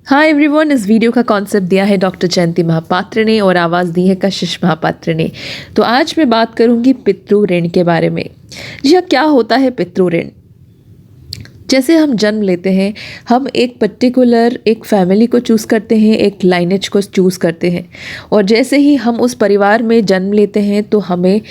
हाँ एवरीवन, इस वीडियो का कॉन्सेप्ट दिया है डॉक्टर जयंती महापात्र ने और आवाज़ दी है कशिश महापात्र ने। तो आज मैं बात करूँगी पितृ ऋण के बारे में। जी हाँ, क्या होता है पितृ ऋण? जैसे हम जन्म लेते हैं, हम एक पर्टिकुलर एक फैमिली को चूज़ करते हैं, एक लाइनेज को चूज़ करते हैं, और जैसे ही हम उस परिवार में जन्म लेते हैं तो हमें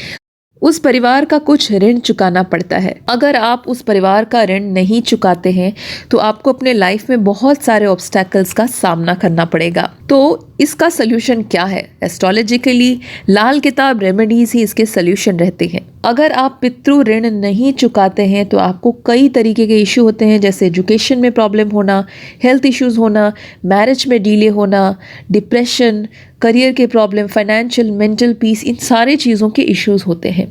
उस परिवार का कुछ ऋण चुकाना पड़ता है। अगर आप उस परिवार का ऋण नहीं चुकाते हैं तो आपको अपने लाइफ में बहुत सारे ऑब्स्टैकल्स का सामना करना पड़ेगा। तो इसका सोल्यूशन क्या है? एस्ट्रोलॉजिकली लाल किताब रेमेडीज ही इसके सोल्यूशन रहते हैं। अगर आप पितृ ऋण नहीं चुकाते हैं तो आपको कई तरीके के इशू होते हैं, जैसे एजुकेशन में प्रॉब्लम होना, हेल्थ इश्यूज होना, मैरिज में डिले होना, डिप्रेशन, करियर के प्रॉब्लम, फाइनेंशियल, मेंटल पीस, इन सारे चीज़ों के इश्यूज होते हैं।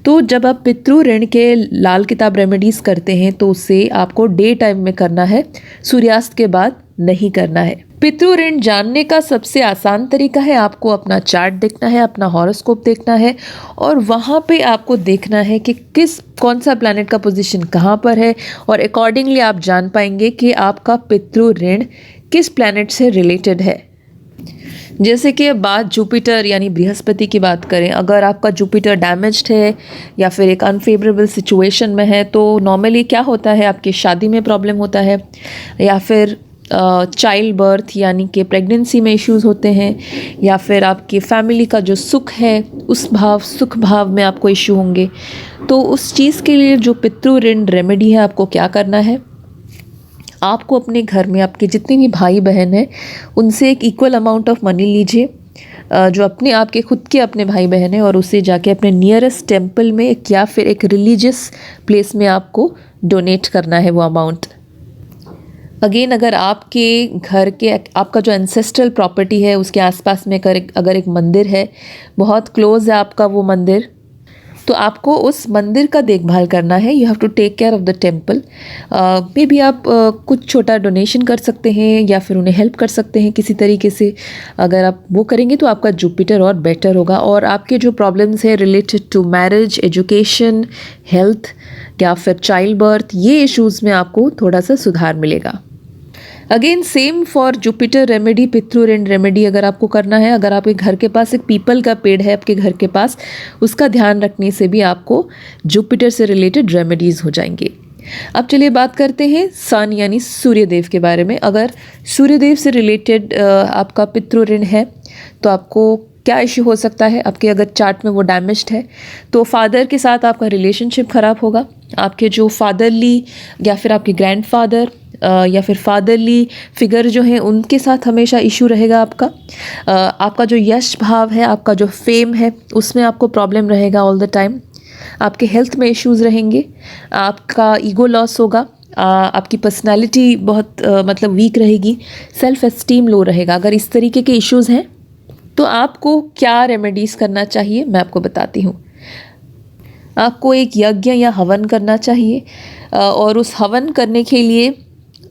तो जब आप पितृ ऋण के लाल किताब रेमेडीज़ करते हैं तो उसे आपको डे टाइम में करना है, सूर्यास्त के बाद नहीं करना है। पितृ ऋण जानने का सबसे आसान तरीका है, आपको अपना चार्ट देखना है, अपना हॉरोस्कोप देखना है, और वहाँ पे आपको देखना है कि कौन सा प्लैनेट का पोजीशन कहाँ पर है, और अकॉर्डिंगली आप जान पाएंगे कि आपका पितृ ऋण किस प्लैनेट से रिलेटेड है। जैसे कि अब बात जुपिटर यानी बृहस्पति की बात करें, अगर आपका जुपिटर डैमेज्ड है या फिर एक अनफेवरेबल सिचुएशन में है तो नॉर्मली क्या होता है, आपकी शादी में प्रॉब्लम होता है, या फिर चाइल्ड बर्थ यानी कि प्रेगनेंसी में इश्यूज होते हैं, या फिर आपकी फैमिली का जो सुख है उस सुख भाव में आपको इश्यू होंगे। तो उस चीज़ के लिए जो पितृ ऋण रेमेडी है, आपको क्या करना है, आपको अपने घर में आपके जितने भी भाई बहन हैं उनसे एक इक्वल अमाउंट ऑफ मनी लीजिए, जो अपने आपके खुद के अपने भाई बहन हैं, और उसे जाके अपने नियरेस्ट टेम्पल में या फिर एक रिलीजियस प्लेस में आपको डोनेट करना है वो अमाउंट। अगेन, अगर आपके घर के आपका जो एंसेस्ट्रल प्रॉपर्टी है उसके आसपास में अगर एक मंदिर है, बहुत क्लोज है आपका वो मंदिर, तो आपको उस मंदिर का देखभाल करना है। You have to take care of the temple. Maybe आप कुछ छोटा डोनेशन कर सकते हैं या फिर उन्हें हेल्प कर सकते हैं किसी तरीके से। अगर आप वो करेंगे तो आपका जुपिटर और बेटर होगा, और आपके जो प्रॉब्लम्स है related to marriage, education, health या फिर चाइल्ड बर्थ, ये इश्यूज़ में आपको थोड़ा सा सुधार मिलेगा। Again same for Jupiter remedy, पितृ ऋण रेमेडी अगर आपको करना है, अगर आपके घर के पास एक पीपल का पेड़ है आपके घर के पास, उसका ध्यान रखने से भी आपको जुपिटर से रिलेटेड रेमेडीज़ हो जाएंगे। अब चलिए बात करते हैं सन यानी सूर्यदेव के बारे में। अगर सूर्यदेव से रिलेटेड आपका पितृ ऋण है तो आपको क्या इश्यू हो सकता है? आपके अगर चार्ट में वो डैमेज्ड है तो फादर के साथ आपका रिलेशनशिप ख़राब होगा। आपके जो फादरली या फिर आपके ग्रैंडफादर या फिर फादरली फिगर जो हैं उनके साथ हमेशा इशू रहेगा आपका। आपका जो यश भाव है, आपका जो फेम है, उसमें आपको प्रॉब्लम रहेगा ऑल द टाइम। आपके हेल्थ में इश्यूज़ रहेंगे, आपका ईगो लॉस होगा, आपकी पर्सनालिटी बहुत मतलब वीक रहेगी, सेल्फ एस्टीम लो रहेगा। अगर इस तरीके के इश्यूज़ हैं तो आपको क्या रेमेडीज़ करना चाहिए मैं आपको बताती हूँ। आपको एक यज्ञ या हवन करना चाहिए, और उस हवन करने के लिए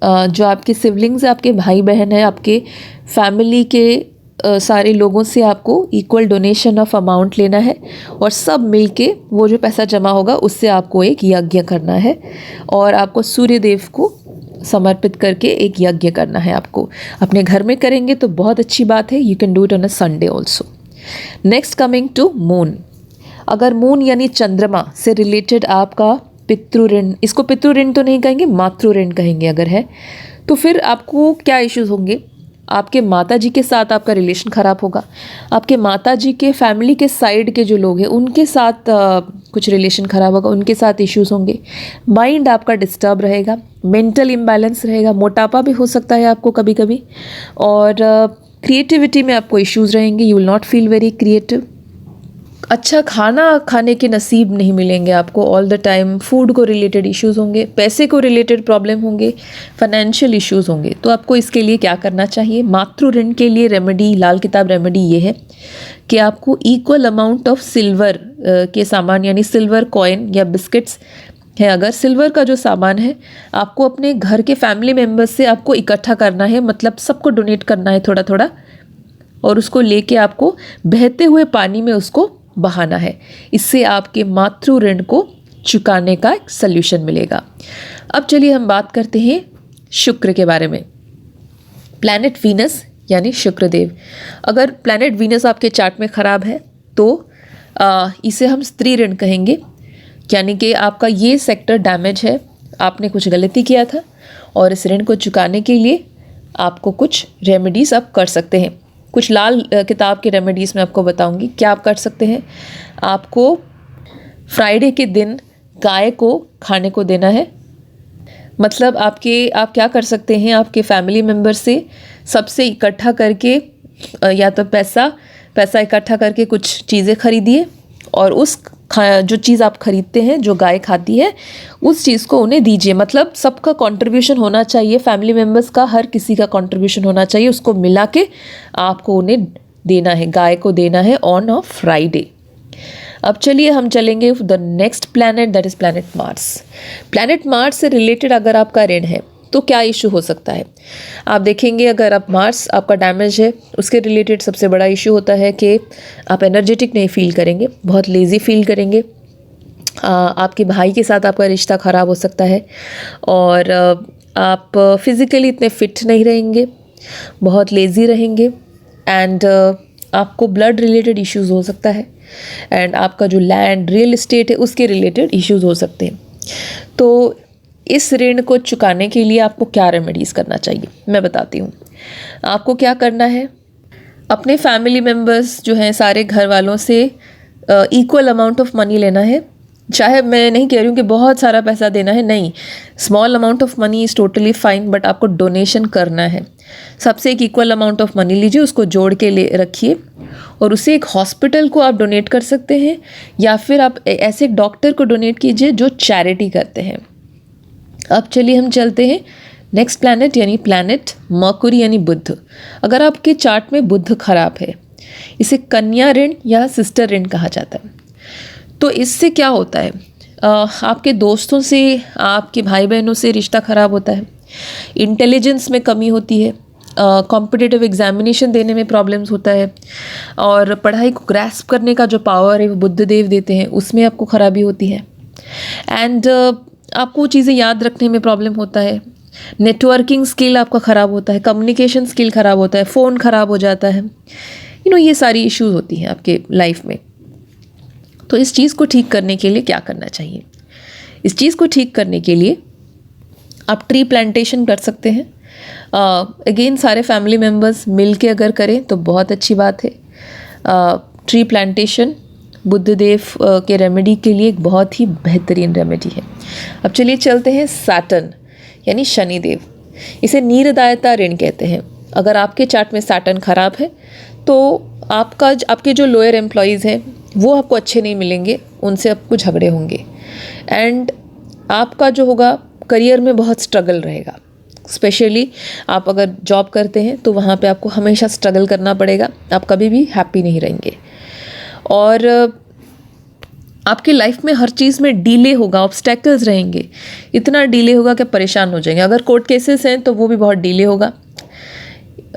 जो आपके सिबलिंग्स हैं, आपके भाई बहन हैं, आपके फैमिली के सारे लोगों से आपको इक्वल डोनेशन ऑफ अमाउंट लेना है, और सब मिलके वो जो पैसा जमा होगा उससे आपको एक यज्ञ करना है, और आपको सूर्य देव को समर्पित करके एक यज्ञ करना है। आपको अपने घर में करेंगे तो बहुत अच्छी बात है। You can do it on a Sunday also. Next coming to moon. अगर मून यानी चंद्रमा से रिलेटेड आपका पितृ ऋण, इसको पितृ ऋण तो नहीं कहेंगे, मातृ ऋण कहेंगे अगर है, तो फिर आपको क्या इश्यूज होंगे? आपके माताजी के साथ आपका रिलेशन ख़राब होगा, आपके माताजी के फैमिली के साइड के जो लोग हैं उनके साथ कुछ रिलेशन ख़राब होगा, उनके साथ इश्यूज होंगे, माइंड आपका डिस्टर्ब रहेगा, मेंटल इम्बैलेंस रहेगा, मोटापा भी हो सकता है आपको कभी कभी, और क्रिएटिविटी में आपको इश्यूज रहेंगे। You will not feel very creative. अच्छा खाना खाने के नसीब नहीं मिलेंगे आपको ऑल द टाइम। फूड को रिलेटेड इश्यूज़ होंगे, पैसे को रिलेटेड प्रॉब्लम होंगे, फाइनेंशियल इश्यूज़ होंगे। तो आपको इसके लिए क्या करना चाहिए? मातृ ऋण के लिए रेमेडी, लाल किताब रेमेडी ये है कि आपको इक्वल अमाउंट ऑफ सिल्वर के सामान यानी सिल्वर कॉइन या बिस्किट्स है, अगर सिल्वर का जो सामान है आपको अपने घर के फैमिली मेम्बर्स से आपको इकट्ठा करना है, मतलब सबको डोनेट करना है थोड़ा थोड़ा, और उसको लेके आपको बहते हुए पानी में उसको बहाना है। इससे आपके मातृ ऋण को चुकाने का एक सल्यूशन मिलेगा। अब चलिए हम बात करते हैं शुक्र के बारे में। प्लैनेट वीनस यानी शुक्रदेव। अगर प्लैनेट वीनस आपके चार्ट में ख़राब है तो इसे हम स्त्री ऋण कहेंगे, यानी कि आपका ये सेक्टर डैमेज है, आपने कुछ गलती किया था और इस ऋण को चुकाने के लिए आपको कुछ रेमेडीज़ आप कर सकते हैं। कुछ लाल किताब के रेमेडीज़ मैं आपको बताऊंगी क्या आप कर सकते हैं। आपको फ्राइडे के दिन गाय को खाने को देना है। मतलब आप क्या कर सकते हैं, आपके फैमिली मेम्बर से सबसे इकट्ठा करके या तो पैसा इकट्ठा करके कुछ चीज़ें खरीदिए और जो चीज़ आप खरीदते हैं जो गाय खाती है उस चीज़ को उन्हें दीजिए। मतलब सबका कंट्रीब्यूशन होना चाहिए, फैमिली मेम्बर्स का हर किसी का कंट्रीब्यूशन होना चाहिए, उसको मिला के आपको उन्हें देना है, गाय को देना है ऑन अ फ्राइडे। अब चलिए हम चलेंगे the next planet, that is planet Mars. Planet Mars से रिलेटेड अगर आपका ऋण है तो क्या इशू हो सकता है। आप देखेंगे अगर आप मार्स आपका डैमेज है उसके रिलेटेड सबसे बड़ा इशू होता है कि आप एनर्जेटिक नहीं फील करेंगे, बहुत लेज़ी फील करेंगे। आपके भाई के साथ आपका रिश्ता ख़राब हो सकता है और आप फिज़िकली इतने फिट नहीं रहेंगे, बहुत लेज़ी रहेंगे एंड आपको ब्लड रिलेटेड इश्यूज़ हो सकता है एंड आपका जो लैंड रियल एस्टेट है उसके रिलेटेड इश्यूज़ हो सकते हैं। तो इस ऋण को चुकाने के लिए आपको क्या रेमेडीज़ करना चाहिए मैं बताती हूँ। आपको क्या करना है, अपने फैमिली मेम्बर्स जो हैं सारे घर वालों से इक्वल अमाउंट ऑफ मनी लेना है। चाहे मैं नहीं कह रही हूँ कि बहुत सारा पैसा देना है, नहीं, small amount of money is totally fine, but आपको डोनेशन करना है। सबसे एक इक्वल अमाउंट ऑफ मनी लीजिए, उसको जोड़ के ले रखिए और उसे एक हॉस्पिटल को आप डोनेट कर सकते हैं या फिर आप ऐसे एक डॉक्टर को डोनेट कीजिए जो चैरिटी करते हैं। अब चलिए हम चलते हैं नेक्स्ट प्लैनेट यानी प्लैनेट मर्कुरी यानी बुध। अगर आपके चार्ट में बुध खराब है, इसे कन्या ऋण या सिस्टर ऋण कहा जाता है। तो इससे क्या होता है, आपके दोस्तों से, आपके भाई बहनों से रिश्ता ख़राब होता है, इंटेलिजेंस में कमी होती है, कॉम्पिटिटिव एग्जामिनेशन देने में प्रॉब्लम्स होता है और पढ़ाई को ग्रैस्प करने का जो पावर है वो बुद्धदेव देते हैं उसमें आपको ख़राबी होती है एंड आपको चीज़ें याद रखने में प्रॉब्लम होता है, नेटवर्किंग स्किल आपका ख़राब होता है, कम्युनिकेशन स्किल ख़राब होता है, फ़ोन ख़राब हो जाता है, ये सारी इश्यूज होती हैं आपके लाइफ में। तो इस चीज़ को ठीक करने के लिए क्या करना चाहिए, इस चीज़ को ठीक करने के लिए आप ट्री प्लांटेशन कर सकते हैं। अगेन सारे फैमिली मेम्बर्स मिल के अगर करें तो बहुत अच्छी बात है। ट्री प्लांटेशन बुद्धदेव के रेमेडी के लिए एक बहुत ही बेहतरीन रेमेडी है। अब चलिए चलते हैं सैटर्न यानी शनिदेव। इसे नीरदायता ऋण कहते हैं। अगर आपके चार्ट में सैटर्न खराब है तो आपके जो लोअर एम्प्लॉयज़ हैं वो आपको अच्छे नहीं मिलेंगे, उनसे आपको झगड़े होंगे एंड आपका जो होगा करियर में बहुत स्ट्रगल रहेगा। स्पेशली आप अगर जॉब करते हैं तो वहाँ पे आपको हमेशा स्ट्रगल करना पड़ेगा, आप कभी भी हैप्पी नहीं रहेंगे और आपकी लाइफ में हर चीज़ में डिले होगा, ऑब्स्टेकल्स रहेंगे, इतना डिले होगा कि परेशान हो जाएंगे। अगर कोर्ट केसेस हैं तो वो भी बहुत डिले होगा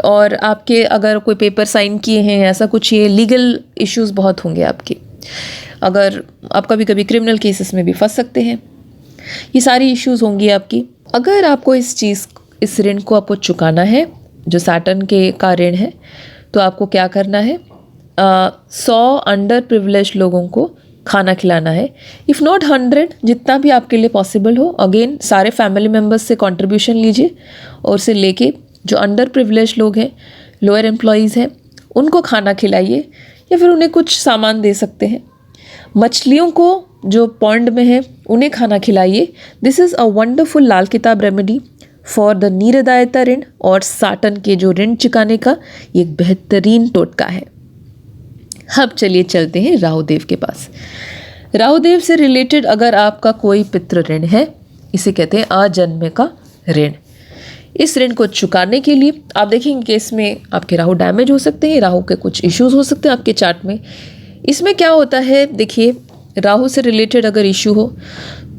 और आपके अगर कोई पेपर साइन किए हैं ऐसा कुछ, ये लीगल इश्यूज बहुत होंगे आपके। अगर आप कभी कभी क्रिमिनल केसेस में भी फंस सकते हैं, ये सारी इश्यूज होंगी आपकी। अगर आपको इस ऋण को आपको चुकाना है जो सैटर्न का ऋण है, तो आपको क्या करना है, 100 अंडर प्रिविलेज लोगों को खाना खिलाना है, इफ़ नॉट 100, जितना भी आपके लिए पॉसिबल हो। अगेन सारे फैमिली मेम्बर्स से कंट्रीब्यूशन लीजिए और उसे लेके जो अंडर प्रिविलेज लोग हैं, लोअर एम्प्लॉयज़ हैं, उनको खाना खिलाइए या फिर उन्हें कुछ सामान दे सकते हैं। मछलियों को जो पॉन्ड में है उन्हें खाना खिलाइए। दिस इज़ अ वंडरफुल लाल किताब रेमेडी फॉर द नीरदायता ऋण और सैटर्न के जो ऋण चुकाने का ये एक बेहतरीन टोटका है। अब चलिए चलते हैं राहुदेव के पास। राहुदेव से रिलेटेड अगर आपका कोई पितृ ऋण है, इसे कहते हैं अजन्मे का ऋण। इस ऋण को चुकाने के लिए आप देखेंगे कि इसमें आपके राहु डैमेज हो सकते हैं, राहु के कुछ इश्यूज हो सकते हैं आपके चार्ट में। इसमें क्या होता है, देखिए राहु से रिलेटेड अगर इशू हो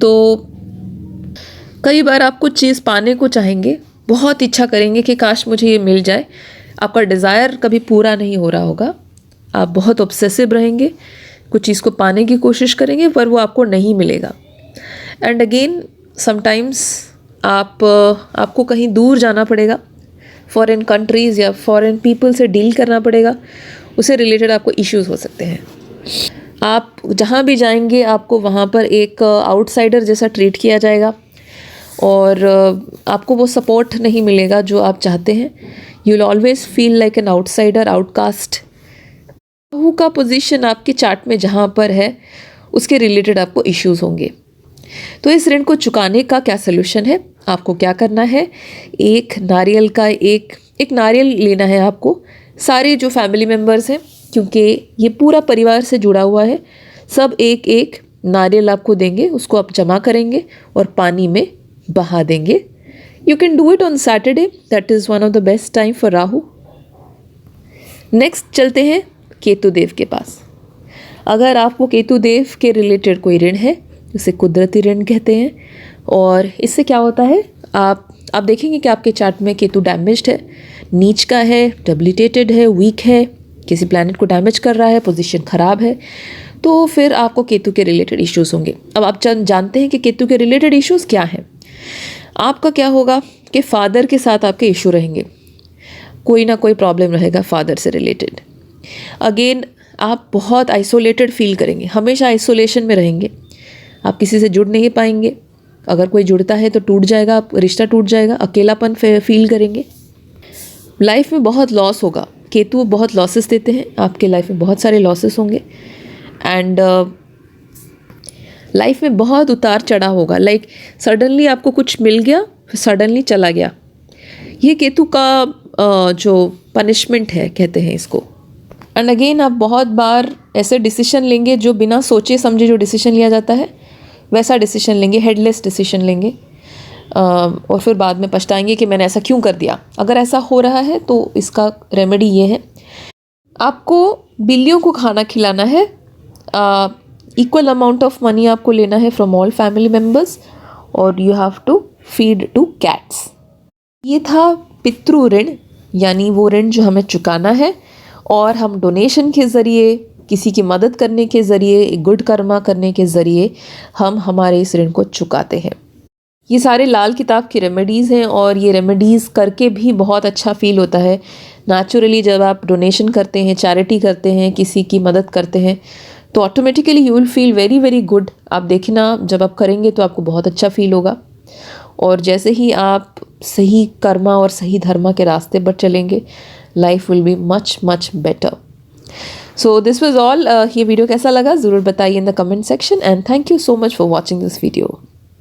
तो कई बार आप कुछ चीज़ पाने को चाहेंगे, बहुत इच्छा करेंगे कि काश मुझे ये मिल जाए। आपका डिज़ायर कभी पूरा नहीं हो रहा होगा, आप बहुत ऑब्सेसिव रहेंगे, कुछ चीज़ को पाने की कोशिश करेंगे पर वो आपको नहीं मिलेगा। एंड अगेन समटाइम्स आपको कहीं दूर जाना पड़ेगा, फॉरेन कंट्रीज़ या फॉरेन पीपल से डील करना पड़ेगा, उससे रिलेटेड आपको इश्यूज़ हो सकते हैं। आप जहाँ भी जाएंगे आपको वहाँ पर एक आउटसाइडर जैसा ट्रीट किया जाएगा और आपको वो सपोर्ट नहीं मिलेगा जो आप चाहते हैं। You will always feel like an outsider, outcast. Rahu का पोजीशन आपके चार्ट में जहाँ पर है उसके रिलेटेड आपको इश्यूज़ होंगे। तो इस ऋण को चुकाने का क्या सलूशन है? आपको क्या करना है, एक नारियल का एक नारियल लेना है आपको। सारे जो फैमिली मेम्बर्स हैं, क्योंकि ये पूरा परिवार से जुड़ा हुआ है, सब एक एक नारियल आपको देंगे, उसको आप जमा करेंगे और पानी में बहा देंगे। You can do it on Saturday, that is one of the best time for Rahu. Next चलते हैं केतु देव के पास। अगर आपको केतु देव के रिलेटेड कोई ऋण है, उसे कुदरती ऋण कहते हैं, और इससे क्या होता है, आप देखेंगे कि आपके चार्ट में केतु डैमेज्ड है, नीच का है, डेबिलिटेटेड है, वीक है, किसी प्लैनेट को डैमेज कर रहा है, पोजीशन ख़राब है, तो फिर आपको केतु के रिलेटेड इश्यूज़ होंगे। अब आप जानते हैं कि केतु के रिलेटेड इश्यूज़ क्या हैं। आपका क्या होगा कि फादर के साथ आपके इशू रहेंगे, कोई ना कोई प्रॉब्लम रहेगा फादर से रिलेटेड। अगेन आप बहुत आइसोलेटेड फील करेंगे, हमेशा आइसोलेशन में रहेंगे, आप किसी से जुड़ नहीं पाएंगे। अगर कोई जुड़ता है तो टूट जाएगा, रिश्ता टूट जाएगा, अकेलापन फील करेंगे। लाइफ में बहुत लॉस होगा, केतु बहुत लॉसेस देते हैं, आपके लाइफ में बहुत सारे लॉसेस होंगे एंड लाइफ में बहुत उतार चढ़ाव होगा। लाइक सडनली आपको कुछ मिल गया, फिर सडनली चला गया। ये केतु का जो पनिशमेंट है कहते हैं इसको। एंड अगेन आप बहुत बार ऐसे डिसीजन लेंगे जो बिना सोचे समझे जो डिसीजन लिया जाता है वैसा डिसीजन लेंगे, हेडलेस डिसीजन लेंगे, और फिर बाद में पछताएंगे कि मैंने ऐसा क्यों कर दिया। अगर ऐसा हो रहा है तो इसका रेमेडी ये है, आपको बिल्लियों को खाना खिलाना है, इक्वल अमाउंट ऑफ मनी आपको लेना है फ्रॉम ऑल फैमिली मेम्बर्स, और you have to feed to cats. ये था पितृ ऋण, यानी वो ऋण जो हमें चुकाना है और हम डोनेशन के ज़रिए, किसी की मदद करने के ज़रिए, गुड कर्मा करने के ज़रिए हम हमारे इस ऋण को चुकाते हैं। ये सारे लाल किताब की रेमेडीज़ हैं और ये रेमेडीज़ करके भी बहुत अच्छा फील होता है। नेचुरली जब आप डोनेशन करते हैं, चैरिटी करते हैं, किसी की मदद करते हैं, तो automatically you will feel very very good. आप देखना, जब आप करेंगे तो आपको बहुत अच्छा फील होगा, और जैसे ही आप सही कर्मा और सही धर्मा के रास्ते पर चलेंगे, life will be much much better. So this was all. ये वीडियो कैसा लगा ज़रूर बताइए in the comment section, and thank you so much for watching this video.